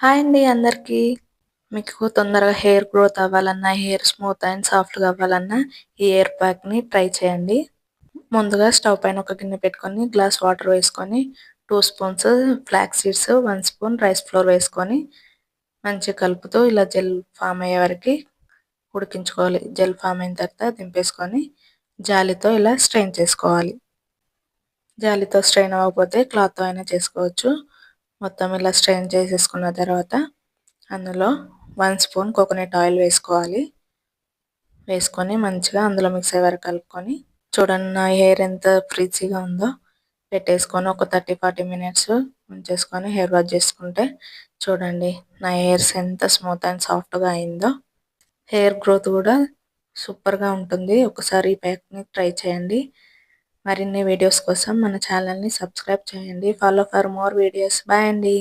Hi అండి అందరికీ. మీకు తొందరగా హెయిర్ గ్రోత్ అవ్వాలన్నా, హెయిర్ స్మూత్ అండ్ సాఫ్ట్‌గా అవ్వాలన్నా ఈ హెయిర్ ప్యాక్‌ని ట్రై చేయండి. ముందుగా స్టవ్ పైన ఒక గిన్నె పెట్టుకొని, గ్లాస్ వాటర్ వేసుకొని, 2 spoons flax seeds, 1 spoon rice flour వేసుకొని మంచిగా కలుపుతూ ఇలా జెల్ ఫామ్ అయ్యే వరకి ఉడికించుకోవాలి. జెల్ ఫామ్ అయిన తర్వాత దింపేసుకొని జాలితో ఇలా స్ట్రెయిన్ చేసుకోవాలి. జాలితో స్ట్రెయిన్ అవ్వకపోతే క్లాత్‌తో అయినా చేసుకోవచ్చు. మొత్తం ఇలా స్ట్రెయిన్ చేసేసుకున్న తర్వాత అందులో 1 స్పూన్ కోకోనట్ ఆయిల్ వేసుకోవాలి. వేసుకొని మంచిగా అందులో మిక్స్ అయ్యే వరకు కలుపుకొని చూడండి నా హెయిర్ ఎంత ఫ్రీజీగా ఉందో. పెట్టేసుకొని ఒక 30-40 మినిట్స్ ఉంచేసుకొని హెయిర్ వాష్ చేసుకుంటే చూడండి నా హెయిర్స్ ఎంత స్మూత్ అండ్ సాఫ్ట్‌గా అయిందో. హెయిర్ గ్రోత్ కూడా సూపర్‌గా ఉంటుంది. ఒకసారి ఈ ప్యాక్‌ని ట్రై చేయండి. మరిన్ని వీడియోస్ కోసం మన ఛానల్‌ని సబ్స్క్రైబ్ చేయండి. Follow for more videos. Bye అండి.